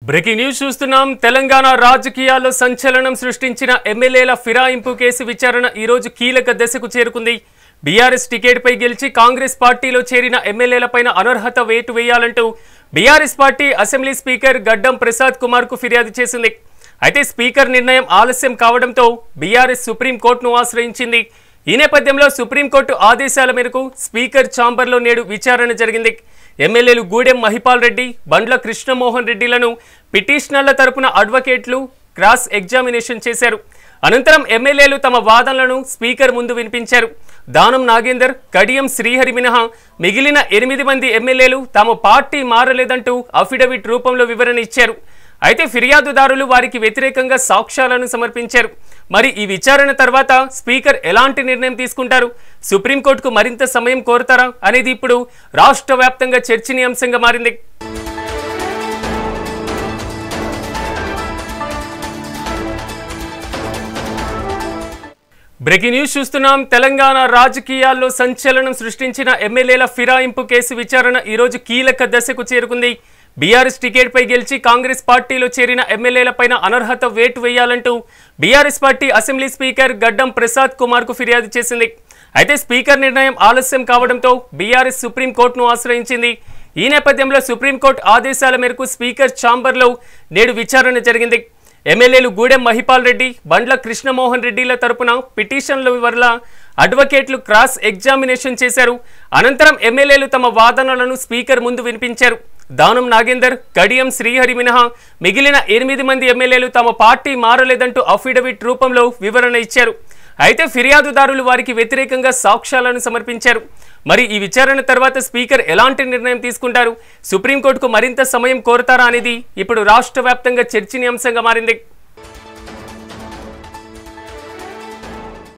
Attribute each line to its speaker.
Speaker 1: Breaking news చూస్తున్నాం. తెలంగాణ రాజకీయాల్లో సంచలనం సృష్టించిన ఎమ్మెల్యేల ఫిరాయింపు కేసు విచారణ ఈ రోజు కీలక దశకు చేరుకుంది. బీఆర్ఎస్ టికెట్ పై గెలిచి కాంగ్రెస్ పార్టీలో చేరిన ఎమ్మెల్యేలపైన అనర్హత వేటు వేయాలంటూ బీఆర్ఎస్ పార్టీ అసెంబ్లీ స్పీకర్ గడ్డం ప్రసాద్ కుమార్ కు ఫిర్యాదు చేసింది. అయితే స్పీకర్ నిర్ణయం ఆలస్యం కావడంతో బీఆర్ఎస్ సుప్రీంకోర్టును ఆశ్రయించింది. ఈ నేపథ్యంలో సుప్రీంకోర్టు ఆదేశాల మేరకు స్పీకర్ ఛాంబర్లో నేడు విచారణ జరిగింది. ఎమ్మెల్యేలు గూడెం మహిపాల్ రెడ్డి, బండ్ల కృష్ణమోహన్ రెడ్డిలను పిటిషనర్ల తరపున అడ్వకేట్లు క్రాస్ ఎగ్జామినేషన్ చేశారు. అనంతరం ఎమ్మెల్యేలు తమ వాదనలను స్పీకర్ ముందు వినిపించారు. దానం నాగేందర్, కడియం శ్రీహరి మినహా మిగిలిన 8 మంది ఎమ్మెల్యేలు తాము పార్టీ మారలేదంటూ అఫిడవిట్ రూపంలో వివరణ ఇచ్చారు. అయితే ఫిర్యాదుదారులు వారికి వ్యతిరేకంగా సాక్ష్యాలను సమర్పించారు. మరి ఈ విచారణ తర్వాత స్పీకర్ ఎలాంటి నిర్ణయం తీసుకుంటారు, సుప్రీంకోర్టుకు మరింత సమయం కోరుతారా అనేది ఇప్పుడు రాష్ట్ర వ్యాప్తంగా చర్చనీయాంశంగా మారింది. బ్రేకింగ్ న్యూస్ చూస్తున్నాం. తెలంగాణ రాజకీయాల్లో సంచలనం సృష్టించిన ఎమ్మెల్యేల ఫిరాయింపు కేసు విచారణ ఈ రోజు కీలక దశకు చేరుకుంది. బీఆర్ఎస్ టికెట్ పై గెలిచి కాంగ్రెస్ పార్టీలో చేరిన ఎమ్మెల్యేలపైన అనర్హత వేటు వేయాలంటూ బీఆర్ఎస్ పార్టీ అసెంబ్లీ స్పీకర్ గడ్డం ప్రసాద్ కుమార్ కు ఫిర్యాదు చేసింది. అయితే స్పీకర్ నిర్ణయం ఆలస్యం కావడంతో బీఆర్ఎస్ సుప్రీంకోర్టును ఆశ్రయించింది. ఈ నేపథ్యంలో సుప్రీంకోర్టు ఆదేశాల మేరకు స్పీకర్ ఛాంబర్లో నేడు విచారణ జరిగింది. ఎమ్మెల్యేలు గూడెం మహిపాల్ రెడ్డి, బండ్ల కృష్ణమోహన్ రెడ్డిల తరపున పిటిషన్ల వల్ల అడ్వకేట్లు క్రాస్ ఎగ్జామినేషన్ చేశారు. అనంతరం ఎమ్మెల్యేలు తమ వాదనలను స్పీకర్ ముందు వినిపించారు. దానం నాగేందర్, కడియం శ్రీహరి మినహా మిగిలిన 8 మంది ఎమ్మెల్యేలు తమ పార్టీ మారలేదంటూ అఫిడవిట్ రూపంలో వివరణ ఇచ్చారు. అయితే ఫిర్యాదుదారులు వారికి వ్యతిరేకంగా సాక్ష్యాలను సమర్పించారు. మరి ఈ విచారణ తర్వాత స్పీకర్ ఎలాంటి నిర్ణయం తీసుకుంటారు, సుప్రీంకోర్టుకు మరింత సమయం కోరుతారా అనేది ఇప్పుడు రాష్ట్ర వ్యాప్తంగా చర్చనీయాంశంగా మారింది.